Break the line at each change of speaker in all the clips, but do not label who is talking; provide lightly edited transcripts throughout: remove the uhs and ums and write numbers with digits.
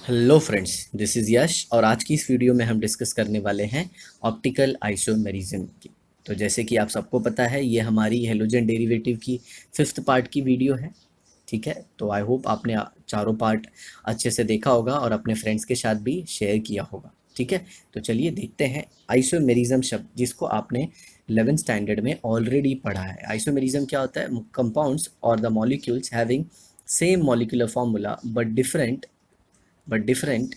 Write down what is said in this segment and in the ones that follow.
Hello friends, this is यश और आज की इस वीडियो में हम डिस्कस करने वाले हैं ऑप्टिकल आइसोमेरिज्म की। तो जैसे कि आप सबको पता है, ये हमारी हेलोजन डेरिवेटिव की फिफ्थ पार्ट की वीडियो है। ठीक है, तो आई होप आपने चारों पार्ट अच्छे से देखा होगा और अपने फ्रेंड्स के साथ भी शेयर किया होगा। ठीक है, तो चलिए देखते हैं आइसोमेरिज्म शब्द, जिसको आपने 11th स्टैंडर्ड में ऑलरेडी पढ़ा है। आइसोमेरिज्म क्या होता है? कंपाउंड्स और the molecules having same molecular formula but different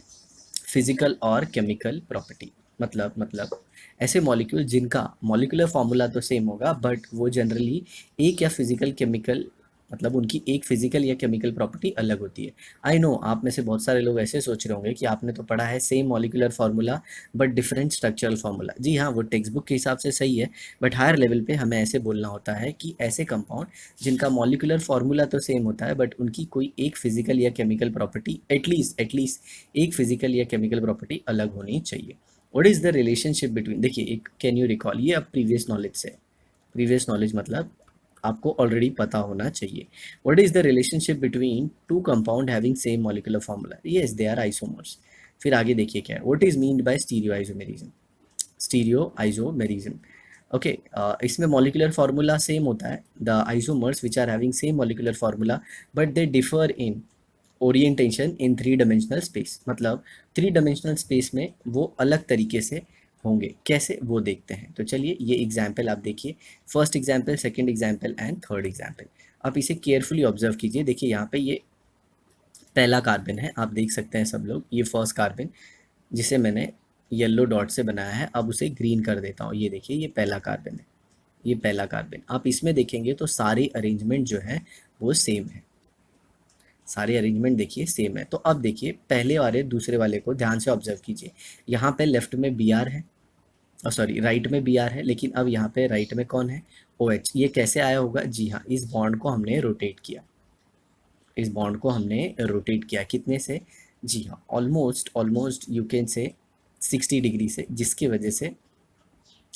physical और केमिकल प्रॉपर्टी। मतलब ऐसे मॉलिक्यूल जिनका मॉलिक्यूलर फॉर्मूला तो सेम होगा, बट वो जनरली एक या फिजिकल केमिकल, मतलब उनकी एक फिजिकल या केमिकल प्रॉपर्टी अलग होती है। आई नो आप में से बहुत सारे लोग ऐसे सोच रहे होंगे कि आपने तो पढ़ा है same molecular formula but different structural formula. जी हाँ, वो टेक्स्ट बुक के हिसाब से सही है, बट हायर लेवल पे हमें ऐसे बोलना होता है कि ऐसे कंपाउंड जिनका मॉलिक्यूलर फार्मूला तो सेम होता है, बट उनकी कोई एक फिजिकल या केमिकल प्रॉपर्टी एटलीस्ट एक फिजिकल या केमिकल प्रॉपर्टी अलग होनी चाहिए। What is the relationship between, देखिए एक कैन यू रिकॉल, ये अब प्रीवियस नॉलेज से, प्रीवियस नॉलेज मतलब आपको ऑलरेडी पता होना चाहिए। What is the relationship between two compound having same molecular formula? Yes, they are isomers. फिर आगे देखिए क्या है, what is meant by stereo isomerism? Stereo isomerism, okay, इसमें मॉलिक्यूलर फार्मूला सेम होता है, the isomers which are having same molecular formula but they differ in orientation in three dimensional space. मतलब three dimensional space में वो अलग तरीके से होंगे, कैसे वो देखते हैं। तो चलिए ये एग्जाम्पल आप देखिए, first example, second example and third example. आप इसे केयरफुली ऑब्जर्व कीजिए। देखिए यहाँ पे ये पहला कार्बन है, आप देख सकते हैं सब लोग, ये फर्स्ट कार्बन जिसे मैंने येलो डॉट से बनाया है, अब उसे ग्रीन कर देता हूँ। ये देखिए ये पहला कार्बन है, ये पहला कार्बन। आप इसमें देखेंगे तो सारे अरेंजमेंट जो है वो सेम है, सारे अरेंजमेंट देखिए सेम है। तो अब देखिए पहले वाले दूसरे वाले को ध्यान से ऑब्जर्व कीजिए। यहाँ पे लेफ्ट में बी आर है, सॉरी राइट में बी आर है, लेकिन अब यहाँ पे राइट में कौन है? O H. ये कैसे आया होगा? जी हाँ, इस बॉन्ड को हमने रोटेट किया, इस बॉन्ड को हमने रोटेट किया कितने से? जी हाँ, almost almost you can say 60 degree से, जिसकी वजह से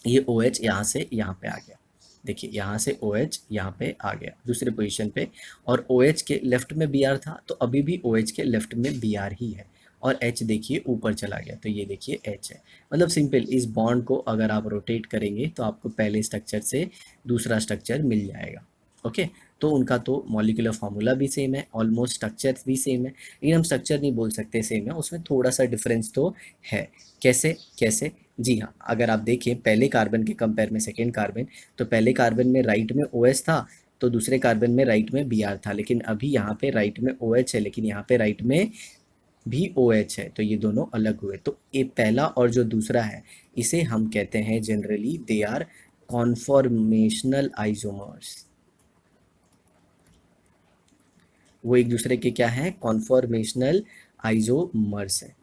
ये ओ एच यहाँ से यहाँ पे आ गया। देखिए यहाँ से ओ एच यहाँ पे आ गया दूसरे पोजीशन पे, और ओ एच के लेफ्ट में बी आर था, तो अभी भी ओ एच के लेफ्ट में बी आर ही है, और एच देखिए ऊपर चला गया, तो ये देखिए एच है। मतलब सिंपल, इस बॉन्ड को अगर आप रोटेट करेंगे तो आपको पहले स्ट्रक्चर से दूसरा स्ट्रक्चर मिल जाएगा। ओके, तो उनका तो मॉलिक्यूलर फार्मूला भी सेम है, ऑलमोस्ट स्ट्रक्चर भी सेम है, लेकिन हम स्ट्रक्चर नहीं बोल सकते सेम है, उसमें थोड़ा सा डिफरेंस तो है। कैसे कैसे? जी हाँ, अगर आप देखें पहले कार्बन के कंपेयर में सेकेंड कार्बन, तो पहले कार्बन में राइट में ओ एच था, तो दूसरे कार्बन में राइट में बी आर था, लेकिन अभी यहाँ पे राइट में ओ एच है, लेकिन यहाँ पे राइट में भी ओ एच है, तो ये दोनों अलग हुए। तो ये पहला और जो दूसरा है, इसे हम कहते हैं generally they are conformational isomers. वो एक दूसरे के क्या है? कॉन्फॉर्मेशनल आइसोमर्स है।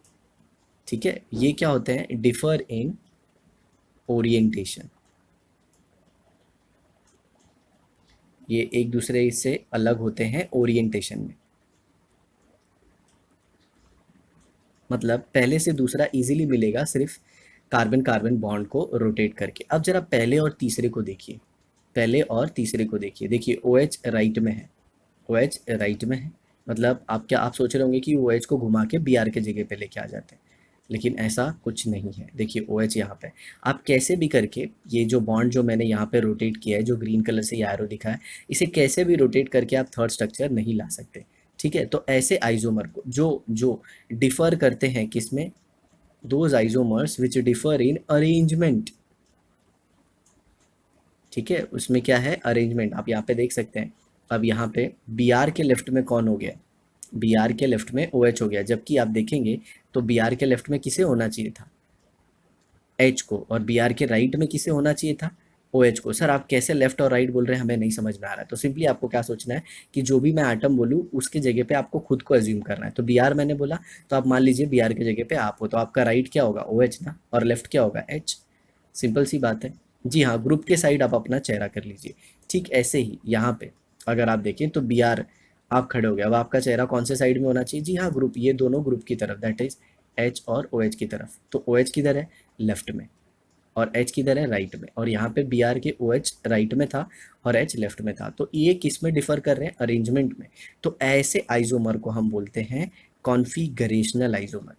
ठीक है, ये क्या होते हैं? डिफर इन ओरिएंटेशन, ये एक दूसरे से अलग होते हैं ओरिएंटेशन में। मतलब पहले से दूसरा इजीली मिलेगा सिर्फ कार्बन कार्बन बॉन्ड को रोटेट करके। अब जरा पहले और तीसरे को देखिए, पहले और तीसरे को देखिए। देखिए ओ एच राइट में है, ओ एच राइट में है, मतलब आप सोच रहे होंगे कि ओ एच को घुमा के बी आर के जगह पे लेके आ जाते हैं, लेकिन ऐसा कुछ नहीं है। देखिए ओ एच यहाँ पे, आप कैसे भी करके ये जो बॉन्ड जो मैंने यहाँ पे रोटेट किया है, जो ग्रीन कलर से ये एरो दिखा है, इसे कैसे भी रोटेट करके आप थर्ड स्ट्रक्चर नहीं ला सकते। ठीक है, तो ऐसे आइसोमर को जो जो डिफर करते हैं किसमें? Those isomers which differ in arrangement. ठीक है, उसमें क्या है? अरेंजमेंट। आप यहाँ पे देख सकते हैं, अब यहाँ पे बी आर के लेफ्ट में कौन हो गया? बी आर के लेफ्ट में ओ एच हो गया, जबकि आप देखेंगे तो बी आर के लेफ्ट में किसे होना चाहिए था? एच को, और बी आर के राइट में किसे होना चाहिए था? ओ एच को। सर आप कैसे लेफ्ट और राइट बोल रहे हैं, हमें नहीं समझ में आ रहा है। तो सिंपली आपको क्या सोचना है कि जो भी मैं आइटम बोलूँ उसके जगह पे आपको खुद को एज्यूम करना है। तो बी आर मैंने बोला, तो आप मान लीजिए बी आर की जगह पे आप हो, तो आपका राइट क्या होगा? ओ एच ना, और लेफ्ट क्या होगा? एच। सिंपल सी बात है। जी हाँ, ग्रुप के साइड आप अपना चेहरा कर लीजिए। ठीक ऐसे ही यहाँ पे अगर आप देखें तो बी आर, आप खड़े हो गए, अब आपका चेहरा कौन से साइड में होना चाहिए? जी हाँ, ग्रुप, ये दोनों ग्रुप की तरफ, दैट इज एच और ओ एच की तरफ। तो ओ एच किधर है? लेफ्ट में, और एच किधर है? राइट में, और यहाँ पे बी आर के ओ एच राइट में था और एच लेफ्ट में था। तो ये किस में डिफर कर रहे हैं? अरेंजमेंट में। तो ऐसे आइसोमर को हम बोलते हैं कॉन्फिगरेशनल आइसोमर।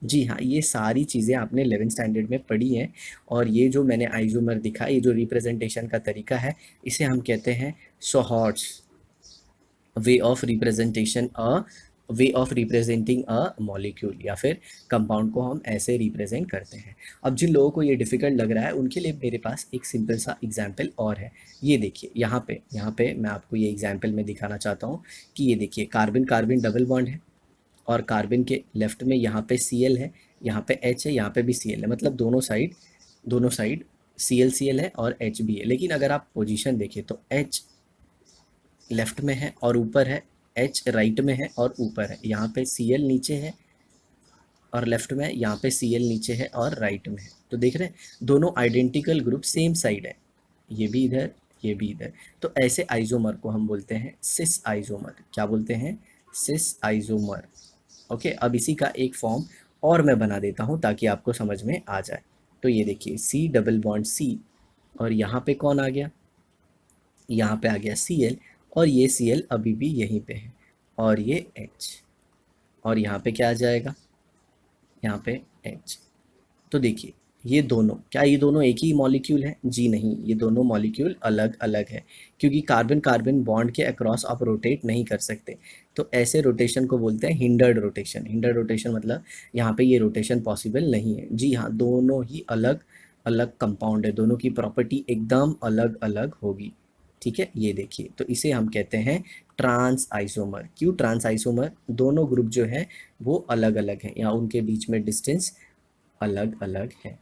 जी हाँ, ये सारी चीज़ें आपने 11th स्टैंडर्ड में पढ़ी हैं। और ये जो मैंने आइसोमर दिखा, ये जो रिप्रेजेंटेशन का तरीका है, इसे हम कहते हैं sawhorse way of representation a way of representing a molecule, या फिर कंपाउंड को हम ऐसे रिप्रेजेंट करते हैं। अब जिन लोगों को ये डिफ़िकल्ट लग रहा है उनके लिए मेरे पास एक सिंपल सा एग्जांपल और है। ये देखिए, यहाँ पे मैं आपको ये एग्जांपल में दिखाना चाहता हूँ कि ये देखिए, कार्बन कार्बन डबल बॉन्ड है, और कार्बन के लेफ्ट में यहाँ पे Cl है, यहाँ पे H है, यहाँ पे भी Cl है, मतलब दोनों साइड Cl है और H भी है। लेकिन अगर आप पोजीशन देखें तो H लेफ्ट में है और ऊपर है, H राइट में है और ऊपर है। यहाँ पे Cl नीचे है और लेफ्ट में, यहाँ पे Cl नीचे है और राइट में है। तो देख रहे हैं, दोनों आइडेंटिकल ग्रुप सेम साइड है, ये भी इधर, ये भी इधर। तो ऐसे आइसोमर को हम बोलते हैं सिस आइसोमर। क्या बोलते हैं? Cis isomer. ओके, अब इसी का एक फॉर्म और मैं बना देता हूँ ताकि आपको समझ में आ जाए। तो ये देखिए, C डबल बॉन्ड C, और यहाँ पे कौन आ गया? यहाँ पे आ गया Cl, और ये Cl अभी भी यहीं पे है, और ये H, और यहाँ पे क्या आ जाएगा? यहाँ पे H। तो देखिए, ये दोनों एक ही मॉलिक्यूल है? जी नहीं, ये दोनों मॉलिक्यूल अलग अलग है, क्योंकि कार्बन कार्बन बॉन्ड के अक्रॉस आप रोटेट नहीं कर सकते। तो ऐसे रोटेशन को बोलते हैं हिंडर्ड रोटेशन। हिंडर्ड रोटेशन मतलब यहाँ पे ये रोटेशन पॉसिबल नहीं है। जी हाँ, दोनों ही अलग अलग कंपाउंड है, दोनों की प्रॉपर्टी एकदम अलग अलग होगी। ठीक है, ये देखिए, तो इसे हम कहते हैं ट्रांस आइसोमर। क्यों ट्रांस आइसोमर? दोनों ग्रुप जो है वो अलग अलग हैं, या उनके बीच में डिस्टेंस अलग अलग है।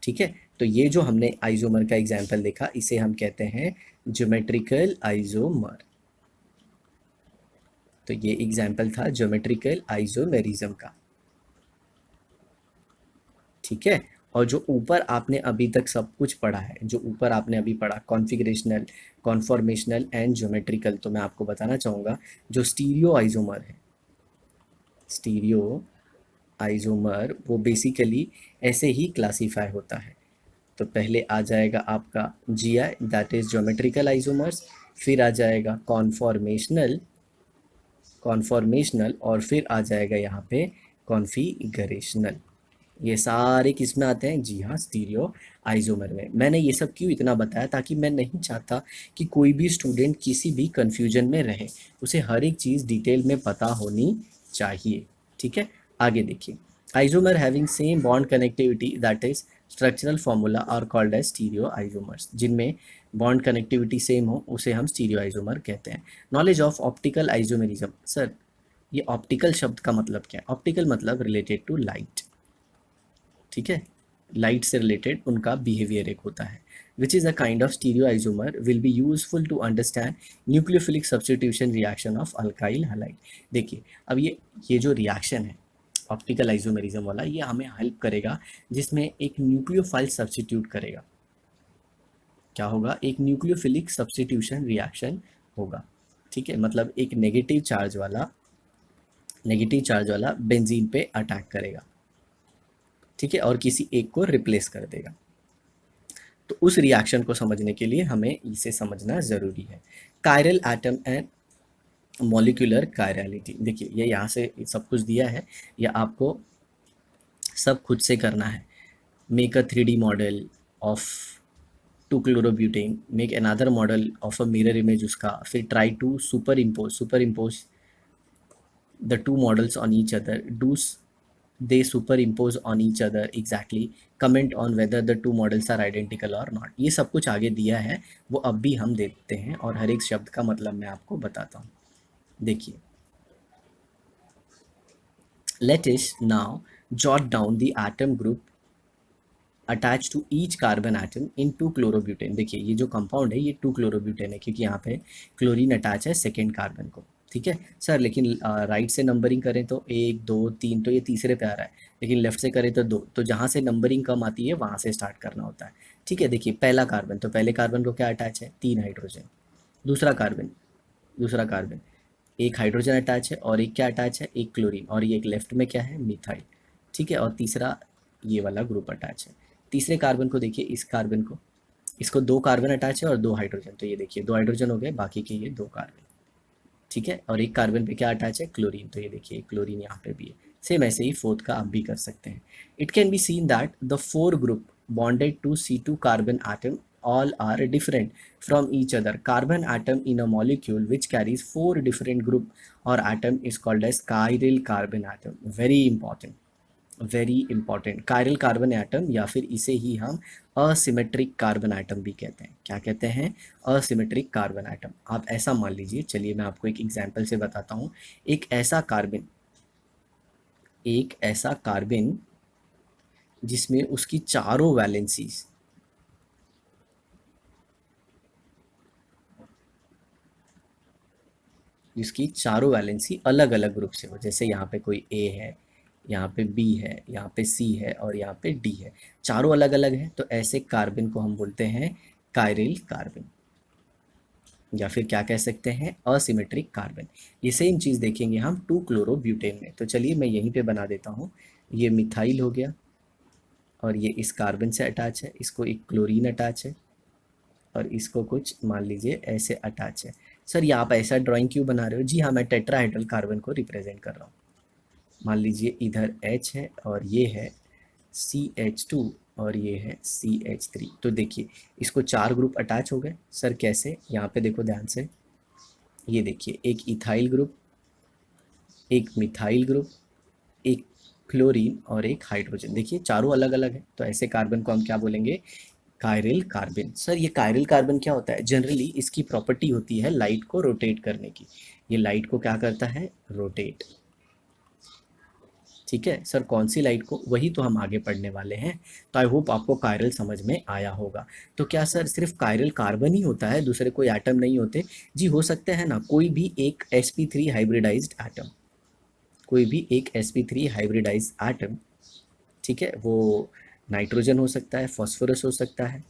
ठीक है, तो ये जो हमने आइसोमर का एग्जाम्पल देखा, इसे हम कहते हैं ज्योमेट्रिकल आइसोमर। तो ये एग्जाम्पल था ज्योमेट्रिकल आइसोमेरिज्म का। ठीक है, और जो ऊपर आपने अभी तक सब कुछ पढ़ा है, जो ऊपर आपने अभी पढ़ा, कॉन्फिगरेशनल, कॉन्फॉर्मेशनल एंड ज्योमेट्रिकल, तो मैं आपको बताना चाहूँगा जो स्टीरियो आइसोमर है, स्टीरियो आइसोमर वो बेसिकली ऐसे ही क्लासीफाई होता है। तो पहले आ जाएगा आपका GI, that is geometrical isomers, फिर आ जाएगा कॉन्फॉर्मेशनल, और फिर आ जाएगा यहाँ पे कॉन्फिगरेशनल। ये सारे किस में आते हैं? जी हाँ, स्टीरियो आइसोमर में। मैंने ये सब क्यों इतना बताया? ताकि मैं नहीं चाहता कि कोई भी स्टूडेंट किसी भी कंफ्यूजन में रहे, उसे हर एक चीज़ डिटेल में पता होनी चाहिए। ठीक है, आगे देखिए, isomer having same bond connectivity that is structural formula are called as stereoisomers. जिनमें बॉन्ड कनेक्टिविटी सेम हो उसे हम स्टीरियो आइसोमर कहते हैं। Knowledge of optical isomerism. Sir, ये ऑप्टिकल शब्द का मतलब क्या है? ऑप्टिकल मतलब रिलेटेड टू लाइट। ठीक है, लाइट से रिलेटेड उनका बिहेवियर एक होता है। Which is a kind of stereoisomer will be useful to understand nucleophilic substitution reaction of alkyl halide. देखिए, अब ये जो रिएक्शन है ऑप्टिकल आइसोमेरिज्म वाला, ये हमें हेल्प करेगा, जिसमें एक न्यूक्लियोफाइल सब्स्टिट्यूट करेगा। क्या होगा? एक न्यूक्लियोफिलिक सब्स्टिट्यूशन रिएक्शन होगा। ठीक है, मतलब एक नेगेटिव चार्ज वाला बेंजीन पे अटैक करेगा। ठीक है, और किसी एक को रिप्लेस कर देगा। तो उस रिएक्शन को समझने के लिए हमें इसे समझना ज़रूरी है। Chiral atom and molecular chirality. देखिए, ये यहाँ से सब कुछ दिया है, या आपको सब खुद से करना है। Make a 3D model of 2 chlorobutane, make another model of a mirror image उसका, फिर try to superimpose the two models on each other, do they superimpose on each other exactly, comment on whether the two models are identical or not। ये सब कुछ आगे दिया है, वो अब भी हम देखते हैं, और हर एक शब्द का मतलब मैं आपको बताता हूँ। देखिए, let us now jot down the atom group attached to each carbon atom in 2 chlorobutane। देखिए, ये जो कंपाउंड है ये 2 chlorobutane है, क्योंकि यहाँ पे क्लोरीन अटैच है सेकेंड कार्बन को। ठीक है सर, लेकिन राइट से नंबरिंग करें तो 1 2 3, तो ये तीसरे पे आ रहा है, लेकिन लेफ्ट से करें तो 2, तो जहाँ से नंबरिंग कम आती है वहाँ से स्टार्ट करना होता है। ठीक है, देखिए, पहला कार्बन, तो पहले कार्बन को क्या अटैच है? 3 हाइड्रोजन। दूसरा कार्बन, एक हाइड्रोजन अटैच है, और एक क्या अटैच है? एक क्लोरीन, और ये एक लेफ्ट में क्या है? मिथाइल। ठीक है, और तीसरा ये वाला ग्रुप अटैच है। तीसरे कार्बन को देखिए, इस कार्बन को, इसको 2 कार्बन अटैच है और 2 हाइड्रोजन, तो ये देखिए 2 हाइड्रोजन हो गए, बाकी के ये 2 कार्बन। ठीक है, और एक कार्बन पे क्या अटैच है, क्लोरीन, तो ये देखिए क्लोरीन यहाँ पे भी है। सेम ऐसे ही फोर्थ का आप भी कर सकते हैं। It can be seen that the four group bonded to C2 carbon atom all are different from each other. Carbon atom in a molecule which carries four different group or atom is called as chiral carbon atom. Very important, very important, chiral carbon atom, या फिर इसे ही हम asymmetric carbon atom भी कहते हैं। क्या कहते हैं, असिमेट्रिक कार्बन एटम। आप ऐसा मान लीजिए, चलिए मैं आपको एक एग्जांपल से बताता हूँ। एक ऐसा कार्बन जिसमें उसकी चारों वैलेंसीज, जिसकी चारों वैलेंसी अलग अलग ग्रुप से हो, जैसे यहाँ पे कोई ए है, यहाँ पे बी है, यहाँ पे सी है और यहाँ पे डी है, चारों अलग अलग है, तो ऐसे कार्बन को हम बोलते हैं कायरिल कार्बन, या फिर क्या कह सकते हैं, असिमेट्रिक कार्बन। ये सेम चीज़ देखेंगे हम 2 क्लोरोब्यूटेन में। तो चलिए मैं यहीं पे बना देता हूँ, ये मिथाइल हो गया और ये इस कार्बन से अटैच है, इसको एक क्लोरीन अटैच है और इसको कुछ मान लीजिए ऐसे अटैच है। सर ये आप ऐसा ड्राइंग क्यों बना रहे हो, जी हाँ मैं टेट्राहेड्रल कार्बन को रिप्रेजेंट कर रहा हूँ। मान लीजिए इधर H है और ये है CH2 और ये है CH3। तो देखिए इसको 4 ग्रुप अटैच हो गए। सर कैसे, यहाँ पे देखो ध्यान से, ये देखिए एक इथाइल ग्रुप, एक मिथाइल ग्रुप, एक क्लोरीन और एक हाइड्रोजन। देखिए चारों अलग अलग है, तो ऐसे कार्बन को हम क्या बोलेंगे, कायरल कार्बन। सर ये कायरल कार्बन क्या होता है, जनरली इसकी प्रॉपर्टी होती है लाइट को रोटेट करने की। ये लाइट को क्या करता है, रोटेट। ठीक है सर, कौन सी लाइट को, वही तो हम आगे पढ़ने वाले हैं। तो आई होप आपको कायरल समझ में आया होगा। तो क्या सर सिर्फ कायरल कार्बन ही होता है, दूसरे कोई एटम नहीं होते, जी हो सकते हैं ना, कोई भी एक sp3 हाइब्रिडाइज्ड एटम, कोई भी एक sp3 हाइब्रिडाइज्ड एटम, ठीक है, वो नाइट्रोजन हो सकता है, फॉस्फोरस हो सकता है,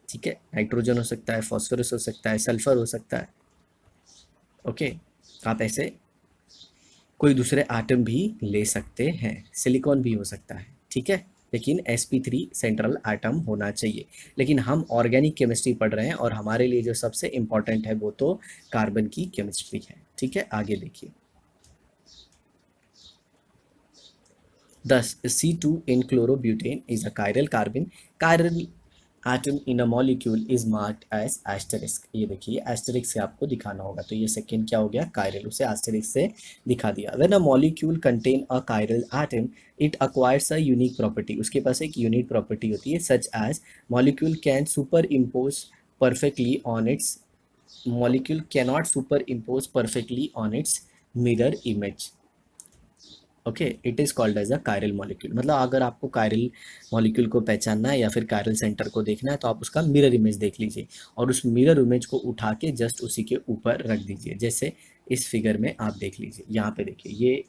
ठीक है, नाइट्रोजन हो सकता है, फॉस्फोरस हो सकता है, सल्फर हो सकता है। ओके, आप ऐसे कोई दूसरे एटम भी ले सकते हैं, सिलिकॉन भी हो सकता है, ठीक है, लेकिन sp3 सेंट्रल एटम होना चाहिए। लेकिन हम ऑर्गेनिक केमिस्ट्री पढ़ रहे हैं और हमारे लिए जो सबसे इम्पॉर्टेंट है वो तो कार्बन की केमिस्ट्री है। ठीक है, आगे देखिए। Thus, C2 in chlorobutane is a chiral carbon. Chiral atom in a molecule is marked as asterisk. ये देखिए asterisk से आपको दिखाना होगा, तो ये सेकेंड क्या हो गया, chiral, उसे asterisk से दिखा दिया। When a molecule contain a chiral atom, it acquires a unique property. उसके पास एक unique property होती है, such as molecule can superimpose perfectly on its molecule cannot superimpose perfectly on its mirror image. Okay, it is called as a chiral molecule. मतलब अगर आपको chiral molecule को पहचानना है या फिर कायरल सेंटर को देखना है, तो आप उसका मिरर इमेज देख लीजिए और उस मिरर इमेज को उठा के जस्ट उसी के ऊपर रख दीजिए। जैसे इस फिगर में आप देख लीजिए, यहाँ पे देखिए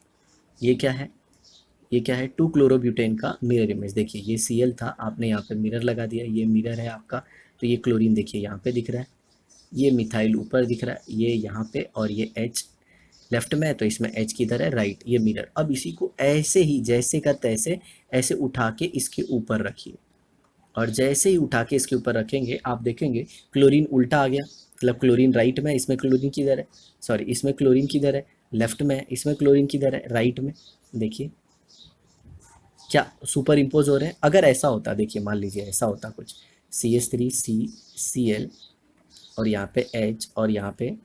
ये क्या है, ये क्या है, 2 क्लोरोब्यूटेन का मिरर इमेज। देखिए ये Cl था, आपने यहाँ पे मिरर लगा दिया, ये मिरर है आपका। तो ये क्लोरीन देखिए यहाँ पे दिख रहा है, ये मिथाइल ऊपर दिख रहा है, ये यहाँ पे, और ये H लेफ्ट में है, तो इसमें H किधर है, राइट, ये मिरर। अब इसी को ऐसे ही जैसे का तैसे ऐसे उठा के इसके ऊपर रखिए, और जैसे ही उठा के इसके ऊपर रखेंगे आप देखेंगे क्लोरीन उल्टा आ गया, मतलब क्लोरीन राइट में, इसमें क्लोरीन किधर है, सॉरी इसमें क्लोरीन किधर है, लेफ्ट में है, इसमें क्लोरीन किधर है, राइट में। देखिए क्या सुपर इम्पोज हो रहे हैं। अगर ऐसा होता, देखिए मान लीजिए ऐसा होता कुछ, CH3CCl और यहाँ पे H और यहाँ पे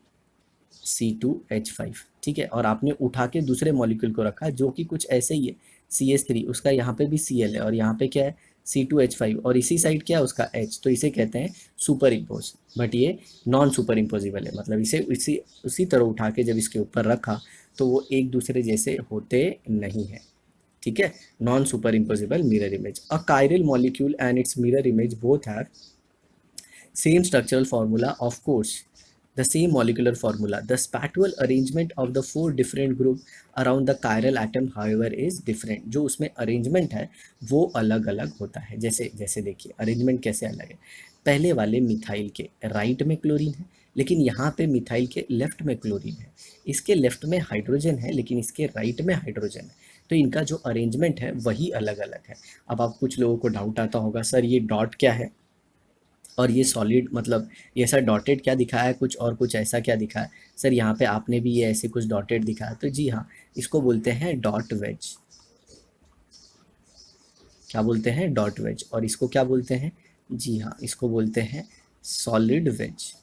C2H5, ठीक है, और आपने उठा के दूसरे मॉलिक्यूल को रखा जो कि कुछ ऐसे ही है, CH3, उसका यहाँ पे भी Cl है और यहाँ पे क्या है, C2H5, और इसी साइड क्या है उसका H, तो इसे कहते हैं सुपर इम्पोज। बट ये नॉन सुपर इम्पोजिबल है, मतलब इसे उसी तरह उठा के जब इसके ऊपर रखा तो वो एक दूसरे जैसे होते नहीं है। ठीक है, non super imposable mirror image. A chiral molecule and its mirror image both have same structural formula, of course, the same molecular formula. The spatial arrangement of the four different group around the chiral atom, however, is different. जो उसमें arrangement है वो अलग अलग होता है। जैसे जैसे देखिए arrangement कैसे अलग है, पहले वाले मिथाइल के राइट में क्लोरीन है, लेकिन यहाँ पे मिथाइल के लेफ्ट में क्लोरीन है, इसके लेफ्ट में हाइड्रोजन है लेकिन इसके राइट में हाइड्रोजन है, तो इनका जो अरेंजमेंट है वही अलग अलग है। अब आप कुछ लोगों को डाउट आता होगा, सर ये डॉट क्या है, और ये सॉलिड मतलब ये ऐसा डॉटेड क्या दिखाया है कुछ, और कुछ ऐसा क्या दिखा है सर, यहाँ पे आपने भी ये ऐसे कुछ डॉटेड दिखाया, तो जी हाँ, इसको बोलते हैं डॉट वेज। क्या बोलते हैं? Dot wedge. और इसको क्या बोलते हैं? जी हाँ, इसको बोलते हैं सॉलिड वेज।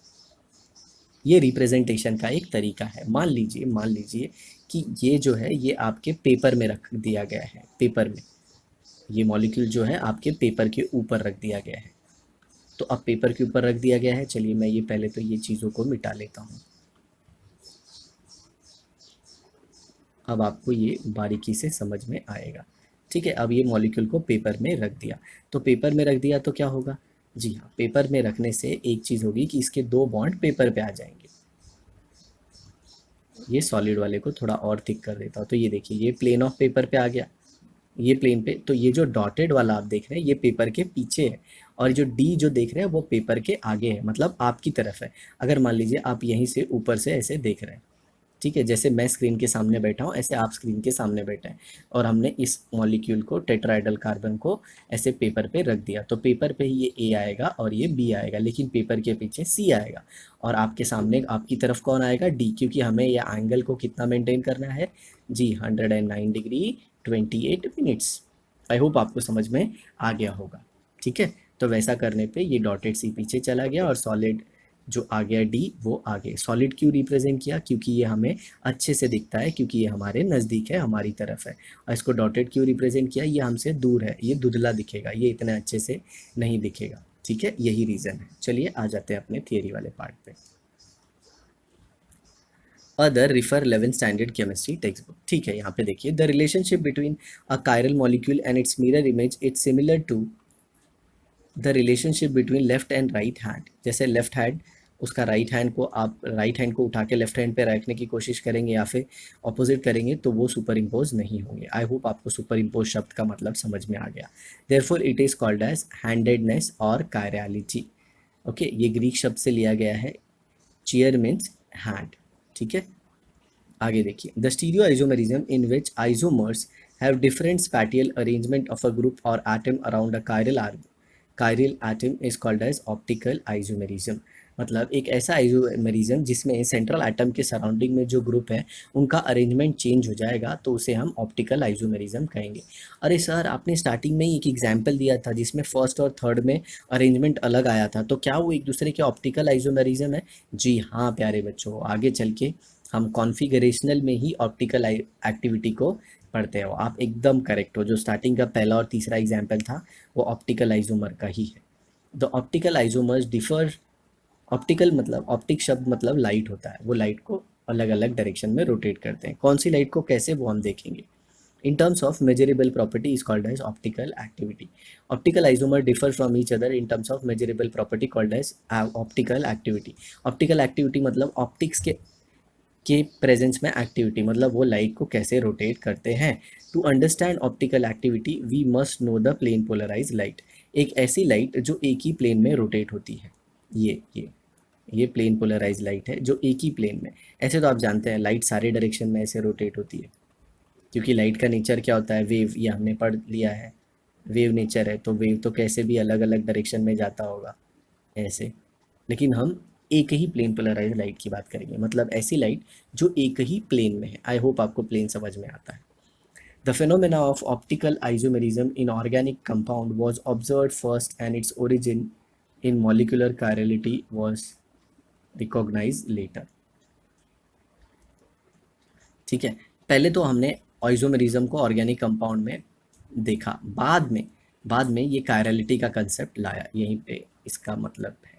ये रिप्रेजेंटेशन का एक तरीका है। मान लीजिए कि ये जो है ये आपके पेपर में रख दिया गया है, पेपर में ये मॉलिक्यूल जो है आपके पेपर के ऊपर रख दिया गया है। तो अब पेपर के ऊपर रख दिया गया है, चलिए मैं ये पहले तो ये चीज़ों को मिटा लेता हूँ। अब आपको ये बारीकी से समझ में आएगा। ठीक है, अब ये मॉलिक्यूल को पेपर में रख दिया, तो पेपर में रख दिया तो क्या होगा? जी हाँ, पेपर में रखने से एक चीज़ होगी कि इसके दो बॉन्ड पेपर पे आ जाएंगे। ये सॉलिड वाले को थोड़ा और थिक कर देता हूँ, तो ये देखिए ये प्लेन ऑफ पेपर पे आ गया, ये प्लेन पे। तो ये जो डॉटेड वाला आप देख रहे हैं ये पेपर के पीछे है, और जो डी जो देख रहे हैं वो पेपर के आगे है, मतलब आपकी तरफ है। अगर मान लीजिए आप यहीं से ऊपर से ऐसे देख रहे हैं, ठीक है, जैसे मैं स्क्रीन के सामने बैठा हूँ ऐसे आप स्क्रीन के सामने बैठे हैं, और हमने इस मॉलिक्यूल को, टेट्राइडल कार्बन को ऐसे पेपर पे रख दिया, तो पेपर पे ही ये ए आएगा और ये बी आएगा, लेकिन पेपर के पीछे सी आएगा, और आपके सामने आपकी तरफ कौन आएगा? डी, क्योंकि हमें ये एंगल को कितना मेंटेन करना है? जी 109 डिग्री 28 मिनट्स। आई होप आपको समझ में आ गया होगा। ठीक है, तो वैसा करने पे ये डॉटेड सी पीछे चला गया और सॉलिड जो आ गया डी वो आगे। सॉलिड क्यों रिप्रेजेंट किया? क्योंकि ये हमें अच्छे से दिखता है, क्योंकि ये हमारे नज़दीक है, हमारी तरफ है। और इसको डॉटेड क्यों रिप्रेजेंट किया? ये हमसे दूर है, ये धुंधला दिखेगा, ये इतने अच्छे से नहीं दिखेगा। ठीक है, यही रीज़न है। चलिए आ जाते हैं अपने थियरी वाले पार्ट पे। Other refer 11 standard chemistry text book. ठीक है, यहाँ पे देखिए, the relationship between a chiral molecule and its mirror image it's similar to the relationship between left and right hand. जैसे लेफ्ट हैंड, उसका राइट हैंड को आप राइट हैंड को उठा के लेफ्ट हैंड पे रखने की कोशिश करेंगे या फिर ऑपोजिट करेंगे तो वो सुपर इम्पोज नहीं होंगे। आई होप आपको सुपर इम्पोज शब्द का मतलब समझ में आ गया। Therefore it is called as handedness और कायरलिटी। ओके, ये ग्रीक शब्द से लिया गया है। Cheir means hand. ठीक है, आगे देखिए, the stereo isomerism in which isomers have different spatial arrangement of a group और atom around a chiral atom is called as optical isomerism. मतलब एक ऐसा आइसोमेरिज्म जिसमें सेंट्रल एटम के सराउंडिंग में जो ग्रुप है उनका अरेंजमेंट चेंज हो जाएगा, तो उसे हम ऑप्टिकल आइसोमेरिज्म कहेंगे। अरे सर, आपने स्टार्टिंग में ही एक एग्जाम्पल दिया था जिसमें फर्स्ट और थर्ड में अरेंजमेंट अलग आया था, तो क्या वो एक दूसरे के ऑप्टिकल आइसोमेरिज्म है? जी हाँ प्यारे बच्चों, आगे चल के हम कॉन्फ़िगरेशनल में ही ऑप्टिकल एक्टिविटी को पढ़ते हो। आप एकदम करेक्ट हो, जो स्टार्टिंग का पहला और तीसरा एग्जाम्पल था वो ऑप्टिकल आइसोमर का ही है। The optical isomers differ. Optical मतलब, ऑप्टिक शब्द मतलब लाइट होता है, वो लाइट को अलग अलग डायरेक्शन में रोटेट करते हैं। कौन सी लाइट को कैसे, वो हम देखेंगे। In terms of measurable property is called as optical activity. Optical isomer differ from each other in terms of measurable property called as optical activity. Optical activity मतलब optics के प्रेजेंस में एक्टिविटी, मतलब वो लाइट को कैसे rotate करते हैं। To understand optical activity we must know the plane polarise light. एक ऐसी लाइट जो एक ही प्लेन में रोटेट होती है, ये प्लेन पोलराइज लाइट है जो एक ही प्लेन में। ऐसे तो आप जानते हैं लाइट सारे डायरेक्शन में ऐसे रोटेट होती है, क्योंकि लाइट का नेचर क्या होता है? वेव, ये हमने पढ़ लिया है। वेव नेचर है, तो वेव तो कैसे भी अलग अलग डायरेक्शन में जाता होगा ऐसे। लेकिन हम एक ही प्लेन पोलराइज लाइट की बात करेंगे, मतलब ऐसी लाइट जो एक ही प्लेन में है। आई होप आपको प्लेन समझ में आता है। The phenomena of optical isomerism in organic compound was observed first and its origin in molecular chirality was recognized later। ठीक है, पहले तो हमने आइसोमेरिज्म को ऑर्गेनिक कंपाउंड में देखा, बाद में ये कायरलिटी का कंसेप्ट लाया, यहीं पे इसका मतलब है।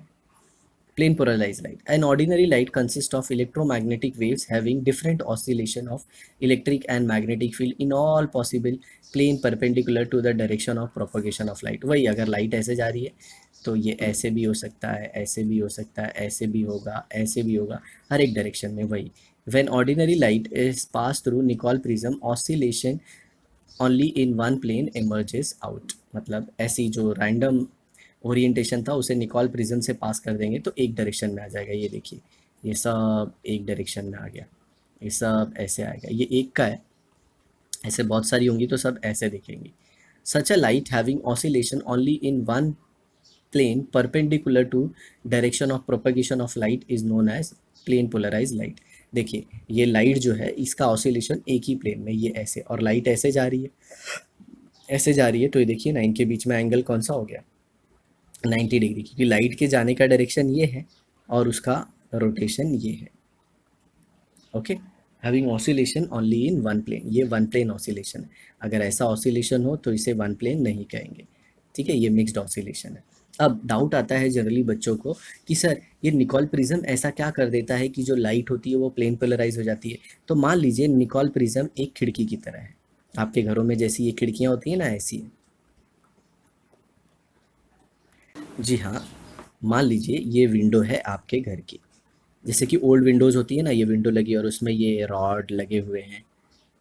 Plane polarized light. An ordinary light consists of electromagnetic waves having different oscillation of electric and magnetic field in all possible plane perpendicular to the direction of propagation of light। वही, अगर light ऐसे जा रही है तो ये ऐसे भी हो सकता है, ऐसे भी हो सकता है, ऐसे भी होगा, ऐसे भी होगा, हर एक डायरेक्शन में। वही, when ordinary light is passed through Nicol prism oscillation only in one plane emerges out। मतलब ऐसी जो रैंडम ओरिएंटेशन था उसे निकॉल प्रिज्म से पास कर देंगे तो एक डायरेक्शन में आ जाएगा। ये देखिए, ये सब एक डायरेक्शन में आ गया, ये सब ऐसे आएगा, ये एक का है, ऐसे बहुत सारी होंगी तो सब ऐसे दिखेंगी। Such a light having oscillation only in one plane perpendicular to direction of propagation of light is known as plane polarized light। देखिए ये लाइट जो है इसका ऑसिलेशन एक ही प्लेन में, ये ऐसे, और लाइट ऐसे जा रही है, ऐसे जा रही है, तो ये देखिए ना इनके बीच में एंगल कौन सा हो गया, 90 डिग्री, क्योंकि लाइट के जाने का डायरेक्शन ये है और उसका रोटेशन ये है। Okay, having oscillation only in one plane, ये वन प्लेन ऑसिलेशन है। अगर ऐसा ऑसिलेशन हो तो इसे वन प्लेन नहीं कहेंगे। ठीक है, ये मिक्स्ड ऑसिलेशन है। अब डाउट आता है जनरली बच्चों को कि सर ये निकोल प्रिज्म ऐसा क्या कर देता है कि जो लाइट होती है वो प्लेन पोलराइज हो जाती है। तो मान लीजिए निकोल प्रिज्म एक खिड़की की तरह है, आपके घरों में जैसी ये खिड़कियाँ होती हैं ना, ऐसी है। जी हाँ, मान लीजिए ये विंडो है आपके घर की, जैसे कि ओल्ड विंडोज़ होती है ना, ये विंडो लगी और उसमें ये रॉड लगे हुए हैं,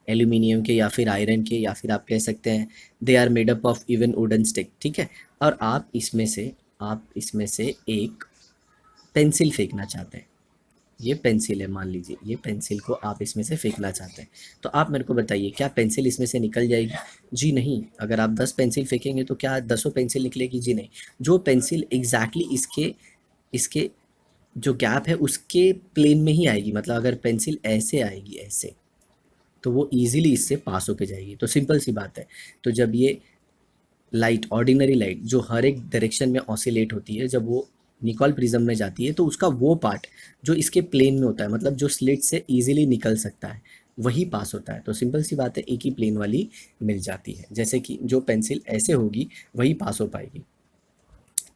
एल्यूमिनियम के या फिर आयरन के, या फिर आप कह सकते हैं they are made up of even wooden stick. ठीक है, और आप इसमें से एक पेंसिल फेंकना चाहते हैं। ये पेंसिल है, मान लीजिए ये पेंसिल को आप इसमें से फेंकना चाहते हैं। तो आप मेरे को बताइए क्या पेंसिल इसमें से निकल जाएगी? जी नहीं। अगर आप 10 पेंसिल फेंकेंगे तो क्या 10 पेंसिल निकलेगी? जी नहीं। जो पेंसिल एग्जैक्टली इसके इसके जो गैप है उसके प्लेन में ही आएगी, मतलब अगर पेंसिल ऐसे आएगी ऐसे, तो वो ईजिली इससे पास होके जाएगी। तो सिंपल सी बात है। तो जब ये लाइट, ऑर्डिनरी लाइट जो हर एक डायरेक्शन में ऑसिलेट होती है, जब वो निकोल प्रिज्म में जाती है तो उसका वो पार्ट जो इसके प्लेन में होता है, मतलब जो स्लिट से इजीली निकल सकता है, वही पास होता है। तो सिंपल सी बात है, एक ही प्लेन वाली मिल जाती है। जैसे कि जो पेंसिल ऐसे होगी वही पास हो पाएगी।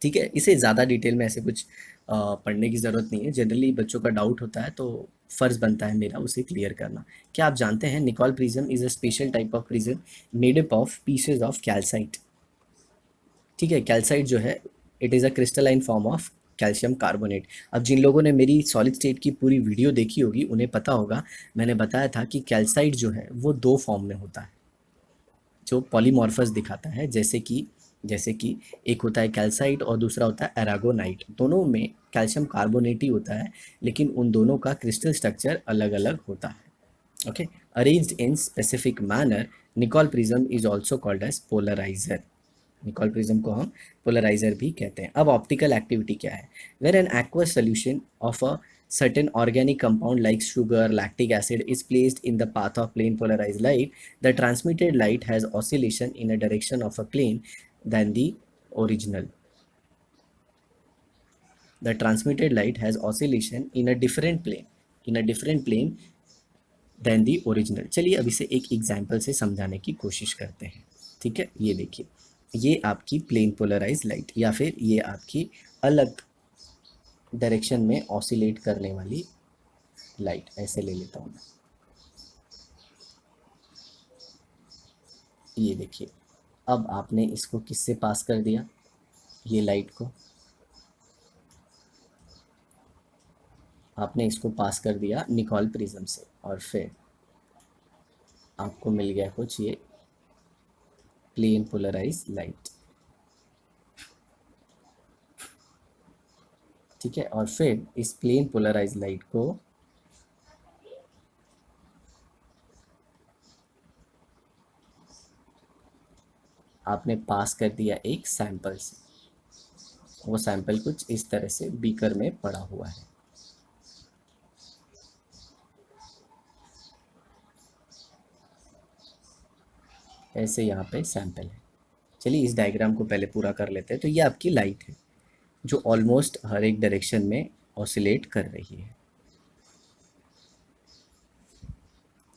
ठीक है, इसे ज़्यादा डिटेल में ऐसे कुछ पढ़ने की ज़रूरत नहीं है। जनरली बच्चों का डाउट होता है तो फ़र्ज़ बनता है मेरा उसे क्लियर करना। क्या आप जानते हैं Nicol prism is a special type of prism made up of pieces of calcite. ठीक है, कैल्साइट जो है it is a crystalline form of calcium carbonate. अब जिन लोगों ने मेरी सॉलिड स्टेट की पूरी वीडियो देखी होगी उन्हें पता होगा, मैंने बताया था कि कैल्साइट जो है वो दो फॉर्म में होता है, जो पॉलीमॉर्फस दिखाता है। जैसे कि एक होता है कैल्साइट और दूसरा होता है एरागोनाइट। दोनों में कैल्शियम कार्बोनेट ही होता है, लेकिन उन दोनों का क्रिस्टल स्ट्रक्चर अलग अलग होता है। Okay, arranged in specific manner, Nicol prism is also called as polarizer. Nicol prism को हम पोलराइजर भी कहते हैं। अब ऑप्टिकल एक्टिविटी क्या है? Where an aqueous solution of a certain organic compound like sugar, lactic acid is placed in the path of plane polarized light, the transmitted light has oscillation in a direction of a plane than the original. The transmitted light has oscillation in a different plane than the original। चलिए अब इसे एक example से समझाने की कोशिश करते हैं। ठीक है, ये देखिए, ये आपकी प्लेन पोलराइज लाइट या फिर ये आपकी अलग डायरेक्शन में ऑसिलेट करने वाली लाइट, ऐसे ले लेता हूँ मैं। ये देखिए, अब आपने इसको किससे पास कर दिया? ये लाइट को आपने इसको पास कर दिया निकोल प्रिज्म से, और फिर आपको मिल गया कुछ ये प्लेन पोलराइज लाइट। ठीक है, और फिर इस प्लेन पोलराइज लाइट को आपने पास कर दिया एक सैंपल से। वो सैंपल कुछ इस तरह से बीकर में पड़ा हुआ है। ऐसे यहाँ पे सैंपल है। चलिए इस डायग्राम को पहले पूरा कर लेते हैं। तो ये आपकी लाइट है जो ऑलमोस्ट हर एक डायरेक्शन में ऑसिलेट कर रही है।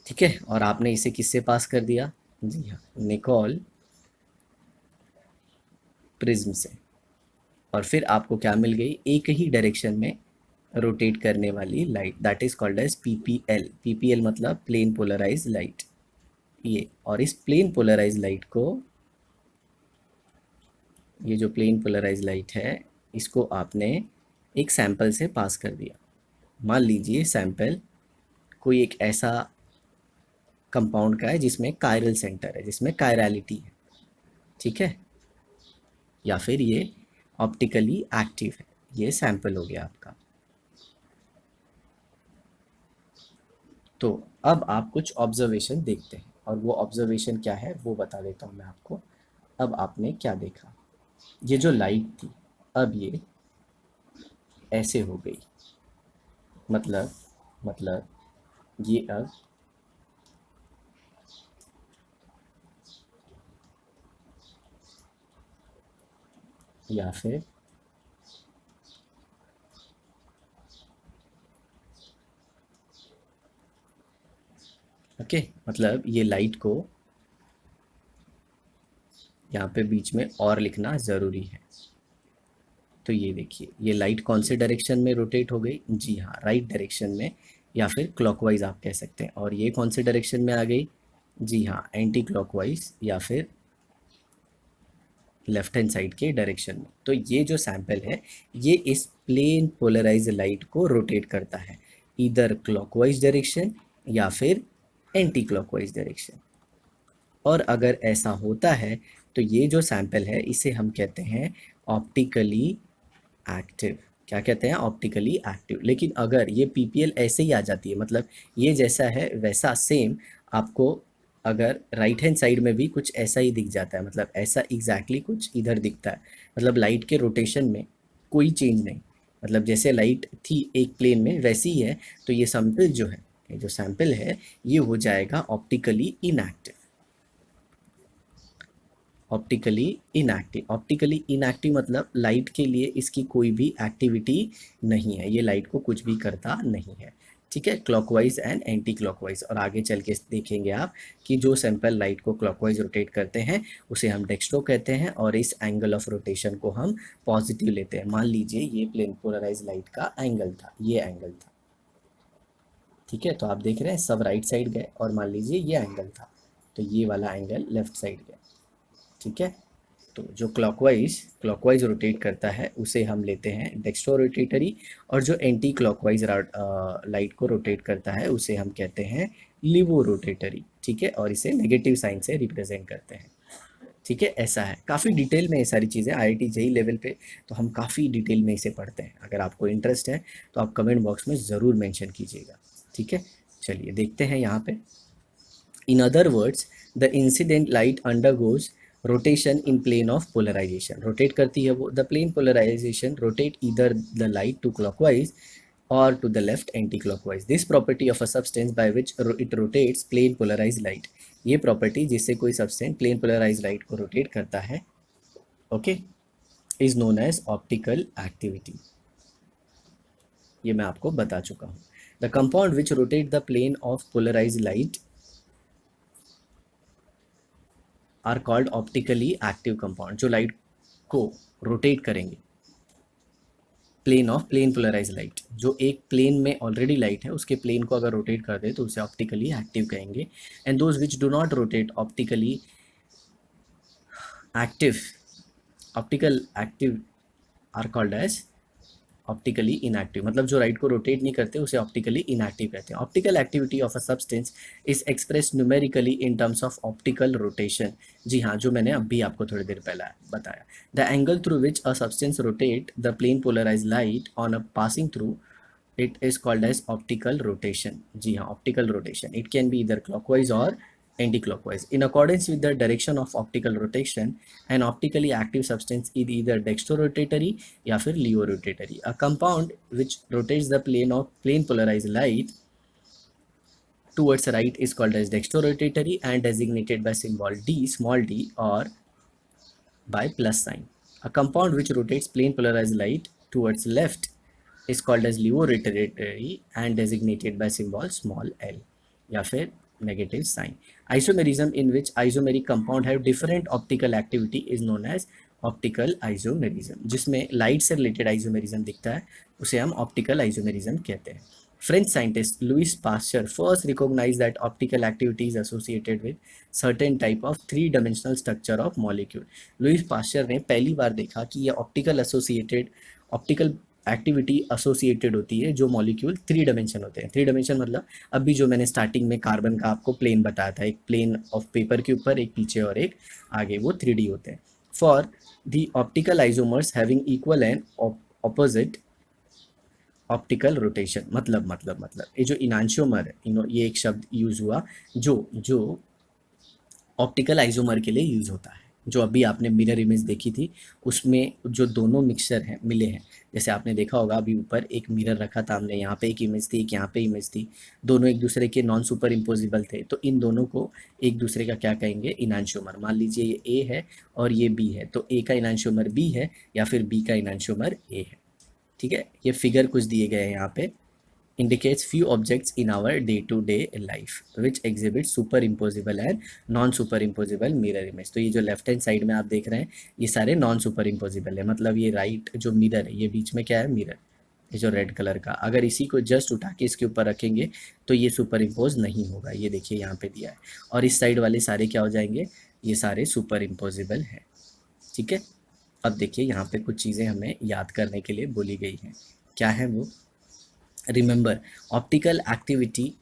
ठीक है, और आपने इसे किससे पास कर दिया? जी हाँ, निकोल प्रिज्म से। और फिर आपको क्या मिल गई? एक ही डायरेक्शन में रोटेट करने वाली light, that is called as PPL. PPL मतलब प्लेन पोलराइज लाइट। ये, और इस प्लेन पोलराइज लाइट को, ये जो प्लेन पोलराइज लाइट है, इसको आपने एक सैंपल से पास कर दिया। मान लीजिए सैंपल कोई एक ऐसा कंपाउंड का है जिसमें कायरल सेंटर है, जिसमें कायरलिटी है। ठीक है, या फिर ये ऑप्टिकली एक्टिव है। ये सैंपल हो गया आपका। तो अब आप कुछ ऑब्जर्वेशन देखते हैं, और वो ऑब्जर्वेशन क्या है वो बता देता हूँ मैं आपको। अब आपने क्या देखा? ये जो लाइट थी, अब ये ऐसे हो गई, मतलब ये अब या फिर ओके, मतलब ये लाइट को यहाँ पे बीच में और लिखना ज़रूरी है। तो ये देखिए, ये लाइट कौन से डायरेक्शन में रोटेट हो गई? जी हाँ, राइट डायरेक्शन में, या फिर क्लॉकवाइज आप कह सकते हैं। और ये कौन से डायरेक्शन में आ गई? जी हाँ, एंटी क्लॉकवाइज या फिर लेफ्ट हैंड साइड के डायरेक्शन में। तो ये जो सैंपल है, ये इस प्लेन पोलराइज लाइट को रोटेट करता है, इधर क्लॉकवाइज डायरेक्शन या फिर एंटी क्लॉकवाइज डायरेक्शन। और अगर ऐसा होता है तो ये जो सैंपल है इसे हम कहते हैं ऑप्टिकली एक्टिव। क्या कहते हैं? Optically active. लेकिन अगर ये पीपीएल ऐसे ही आ जाती है, मतलब ये जैसा है वैसा सेम आपको, अगर राइट हैंड साइड में भी कुछ ऐसा ही दिख जाता है, मतलब ऐसा एग्जैक्टली कुछ इधर दिखता है, मतलब लाइट के रोटेशन में कोई चेंज नहीं, मतलब जैसे लाइट थी एक प्लेन में वैसी ही है, तो ये सैंपल जो है, ये जो सैंपल है, ये हो जाएगा optically inactive. Optically inactive, optically inactive मतलब लाइट के लिए इसकी कोई भी एक्टिविटी नहीं है, ये लाइट को कुछ भी करता नहीं है। ठीक है, क्लॉकवाइज एंड एंटी क्लॉकवाइज। और आगे चल के देखेंगे आप कि जो सैंपल लाइट को क्लॉकवाइज रोटेट करते हैं उसे हम डेक्स्ट्रो कहते हैं, और इस एंगल ऑफ रोटेशन को हम पॉजिटिव लेते हैं। मान लीजिए ये प्लेन पोलराइज लाइट का एंगल था, ये एंगल था। ठीक है, तो आप देख रहे हैं सब राइट साइड गए, और मान लीजिए ये एंगल था, तो ये वाला एंगल लेफ्ट साइड गया। ठीक है, तो जो क्लॉकवाइज क्लॉकवाइज रोटेट करता है उसे हम लेते हैं डेक्स्ट्रो रोटेटरी, और जो एंटी क्लॉकवाइज लाइट को रोटेट करता है उसे हम कहते हैं लिवो रोटेटरी। ठीक है, और इसे नेगेटिव साइन से रिप्रेजेंट करते हैं। ठीक है, ऐसा है। काफ़ी डिटेल में ये सारी चीज़ें आईआईटी जेई लेवल पे तो हम काफ़ी डिटेल में इसे पढ़ते हैं। अगर आपको इंटरेस्ट है तो आप कमेंट बॉक्स में ज़रूर मेंशन कीजिएगा। ठीक है, चलिए देखते हैं यहाँ पे। In other words, the incident light undergoes rotation in plane of polarization. Rotate करती है वो, the plane polarization rotate either the light to clockwise or to the left anti-clockwise. This property of a substance by which it rotates plane polarized light. ये property जिससे कोई substance plane polarized light को rotate करता है, okay, is known as optical activity. ये मैं आपको बता चुका हूँ. The compound which rotate the plane of polarized light are called optically active compound. जो लाइट को रोटेट करेंगे, प्लेन पोलराइज लाइट, जो एक प्लेन में ऑलरेडी लाइट है उसके प्लेन को अगर रोटेट कर दे तो उसे ऑप्टिकली एक्टिव कहेंगे। And those which do not rotate optically active, optical active are called as optically inactive. मतलब जो लाइट को रोटेट नहीं करते उसे ऑप्टिकली इनएक्टिव कहते हैं। Optical activity of a substance is express numerically in terms of optical rotation. जी हाँ, जो मैंने अभी आपको थोड़ी देर पहले बताया। The angle through which a substance rotate the plane polarise light on a passing through it is called as optical rotation. जी हाँ, optical rotation. It can be either clockwise or anti-clockwise. In accordance with the direction of optical rotation, an optically active substance is either dextrorotatory या फिर levorotatory. A compound which rotates the plane polarized light towards right is called as dextrorotatory and designated by symbol D, small d, or by plus sign. A compound which rotates plane polarized light towards left is called as levorotatory and designated by symbol small l या फिर negative sign. Isomerism in which isomeric compound have different optical activity is known as optical isomerism. जिसमें light से related isomerism दिखता है उसे हम optical isomerism कहते हैं. French scientist Louis Pasteur first recognized that optical activity is associated with certain type of three-dimensional structure of molecule. Louis Pasteur ने पहली बार देखा कि ये ऑप्टिकल एक्टिविटी एसोसिएटेड होती है जो मॉलिक्यूल थ्री डायमेंशन होते हैं. थ्री डायमेंशन मतलब अभी जो मैंने स्टार्टिंग में कार्बन का आपको प्लेन बताया था, एक प्लेन ऑफ पेपर के ऊपर, एक पीछे और एक आगे, वो 3D होते हैं. For the optical isomers having equal and opposite optical rotation. मतलब ये जो इनांशियोमर है, ये एक शब्द यूज हुआ जो ऑप्टिकल आइसोमर के लिए यूज होता है. जो अभी आपने मिरर इमेज देखी थी उसमें जो दोनों मिक्सचर हैं मिले हैं, जैसे आपने देखा होगा अभी ऊपर एक मिरर रखा था हमने, यहाँ पे एक इमेज थी, एक यहाँ पे इमेज थी, दोनों एक दूसरे के नॉन सुपर इम्पोजिबल थे, तो इन दोनों को एक दूसरे का क्या कहेंगे, इनांशोमर। मान लीजिए ये ए है और ये बी है, तो ए का इनांशोमर बी है या फिर बी का इनांशोमर ए है। ठीक है, ये फिगर कुछ दिए गए हैं यहाँ पे, indicates few objects in our day-to-day life which exhibit superimposable and non-superimposable mirror image। तो ये जो लेफ्ट हैंड साइड में आप देख रहे हैं ये सारे नॉन सुपर इम्पोजिबल है, मतलब ये राइट जो मिरर है ये बीच में क्या है, मिरर, ये जो रेड कलर का, अगर इसी को जस्ट उठा के इसके ऊपर रखेंगे तो ये सुपर इम्पोज नहीं होगा, ये देखिए यहाँ पे दिया है। और इस साइड वाले सारे क्या हो जाएंगे, ये सारे सुपर इम्पोजिबल है। ठीक है, अब देखिए यहाँ पे कुछ चीज़ें हमें याद करने के लिए बोली गई हैं, क्या है वो, remember optical activity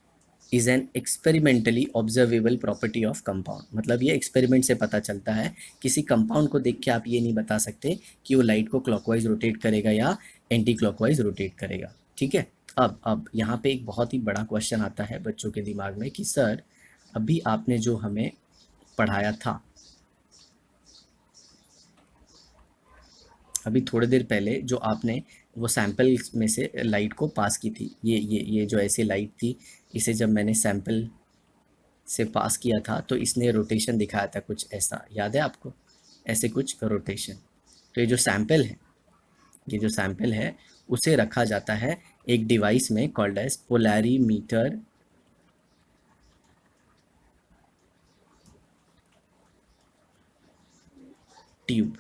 is an experimentally observable property of compound. मतलब ये एक्सपेरिमेंट से पता चलता है, किसी कंपाउंड को देख के आप ये नहीं बता सकते कि वो लाइट को क्लॉकवाइज रोटेट करेगा या एंटी क्लॉकवाइज रोटेट करेगा। ठीक है, अब यहाँ पे एक बहुत ही बड़ा क्वेश्चन आता है बच्चों के दिमाग में कि सर अभी आपने जो हमें पढ़ाया था, अभी थोड़ी देर पहले जो आपने वो सैंपल में से लाइट को पास की थी, ये जो ऐसी लाइट थी, इसे जब मैंने सैंपल से पास किया था तो इसने रोटेशन दिखाया था कुछ ऐसा, याद है आपको, ऐसे कुछ रोटेशन। तो ये जो सैंपल है, ये जो सैंपल है उसे रखा जाता है एक डिवाइस में कॉल्ड एज पोलैरीमीटर ट्यूब।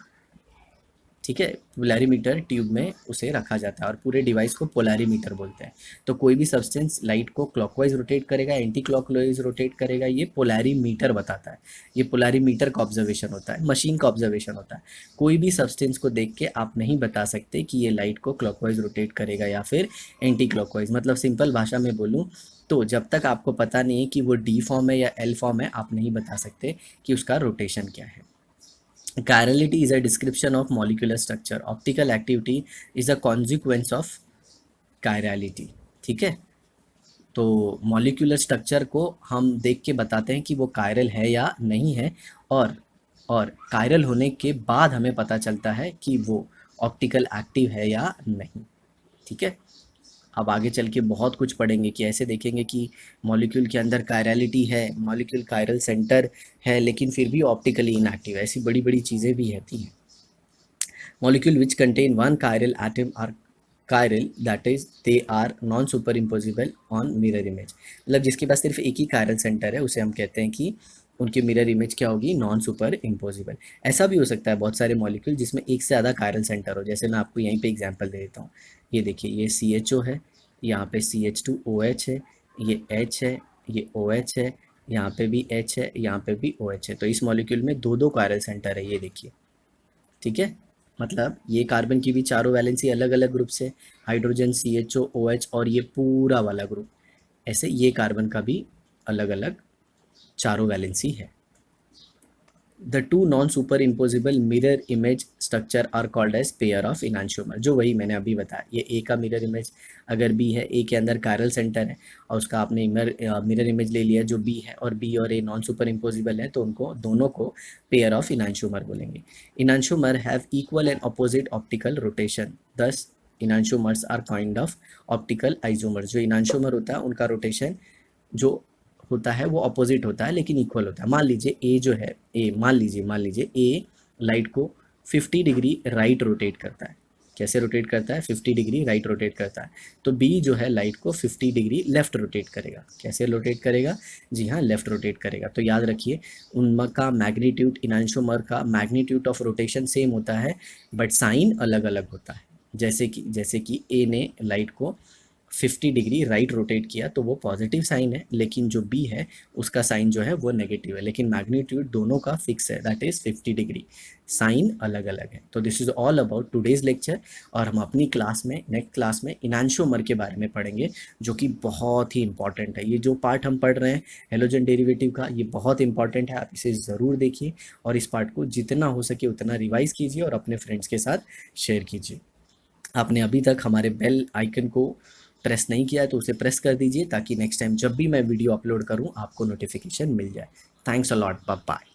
ठीक है, पोलैरीमीटर ट्यूब में उसे रखा जाता है और पूरे डिवाइस को पोलैरीमीटर बोलते हैं। तो कोई भी सब्सटेंस लाइट को क्लॉकवाइज रोटेट करेगा, एंटी क्लॉकवाइज रोटेट करेगा, ये पोलैरीमीटर बताता है। ये पोलैरीमीटर का ऑब्जर्वेशन होता है, मशीन का ऑब्जर्वेशन होता है। कोई भी सब्सटेंस को देख के आप नहीं बता सकते कि ये लाइट को क्लॉकवाइज रोटेट करेगा या फिर एंटी क्लॉकवाइज। मतलब सिंपल भाषा में बोलूँ तो जब तक आपको पता नहीं है कि वो डी फॉर्म है या एल फॉर्म है, आप नहीं बता सकते कि उसका रोटेशन क्या है। Chirality is a description of molecular structure. Optical activity is a consequence of chirality. ठीक है, तो मॉलिक्यूलर स्ट्रक्चर को हम देख के बताते हैं कि वो कायरल है या नहीं है, और कायरल होने के बाद हमें पता चलता है कि वो ऑप्टिकल एक्टिव है या नहीं। ठीक है, अब आगे चल के बहुत कुछ पढ़ेंगे कि ऐसे देखेंगे कि मॉलिक्यूल के अंदर कायरलिटी है, मॉलिक्यूल कायरल सेंटर है लेकिन फिर भी ऑप्टिकली इनएक्टिव है, ऐसी बड़ी बड़ी चीज़ें भी रहती हैं। Molecule which contain one chiral atom are chiral, that is they are non super imposable on mirror image. मतलब जिसके पास सिर्फ एक ही कायरल सेंटर है उसे हम कहते हैं कि उनकी मिरर इमेज क्या होगी, नॉन सुपर इम्पोजिबल। ऐसा भी हो सकता है बहुत सारे मॉलिक्यूल जिसमें एक से ज़्यादा कायरल सेंटर हो, जैसे मैं आपको यहीं पे एग्जांपल दे देता हूँ। ये देखिए, ये CHO है, यहाँ पे CH2OH है, ये H है, ये OH है, यहाँ पे भी H है, यहाँ पे भी OH है। तो इस मॉलिक्यूल में दो दो कायरल सेंटर है, ये देखिए। ठीक है, मतलब ये कार्बन की भी चारों वैलेंसी अलग अलग ग्रुप से, हाइड्रोजन CHO OH और ये पूरा वाला ग्रुप, ऐसे ये कार्बन का भी अलग अलग चारों वैलेंसी है। The two non super imposable mirror image structure are called as pair of enantiomer. जो वही मैंने अभी बताया, ये ए का मिरर इमेज अगर बी है, ए के अंदर कायरल सेंटर है और उसका आपने मिरर इमेज ले लिया जो बी है, और बी और ए नॉन सुपर इम्पोजिबल है, तो उनको दोनों को पेयर ऑफ इनांशियोमर बोलेंगे। Enantiomer have equal and opposite optical rotation, thus enantiomers are kind of optical isomer. जो इनांशियोमर होता है उनका रोटेशन जो होता है वो अपोजिट होता है लेकिन इक्वल होता है। मान लीजिए ए जो है, ए मान लीजिए ए लाइट को 50 डिग्री राइट रोटेट करता है। कैसे रोटेट करता है, 50 डिग्री राइट रोटेट करता है। तो बी जो है लाइट को 50 डिग्री लेफ्ट रोटेट करेगा। कैसे रोटेट करेगा, जी हाँ, लेफ्ट रोटेट करेगा। तो याद रखिए उनका मैग्नीट्यूड, इनांशियोमर का मैग्नीट्यूड ऑफ रोटेशन सेम होता है बट साइन अलग अलग होता है। जैसे कि ए ने लाइट को 50 डिग्री राइट रोटेट किया तो वो पॉजिटिव साइन है, लेकिन जो बी है उसका साइन जो है वो नेगेटिव है, लेकिन मैग्नीट्यूड दोनों का फिक्स है, दैट इज 50 डिग्री, साइन अलग अलग है। तो this is all about today's lecture, और हम अपनी क्लास में, नेक्स्ट क्लास में इनांशियोमर के बारे में पढ़ेंगे जो कि बहुत ही इंपॉर्टेंट है। ये जो पार्ट हम पढ़ रहे हैं हेलोजन डेरिवेटिव का, ये बहुत इंपॉर्टेंट है, आप इसे ज़रूर देखिए और इस पार्ट को जितना हो सके उतना रिवाइज कीजिए और अपने फ्रेंड्स के साथ शेयर कीजिए। आपने अभी तक हमारे बेल आइकन को प्रेस नहीं किया है तो उसे प्रेस कर दीजिए ताकि नेक्स्ट टाइम जब भी मैं वीडियो अपलोड करूं आपको नोटिफिकेशन मिल जाए। Thanks a lot, bye bye.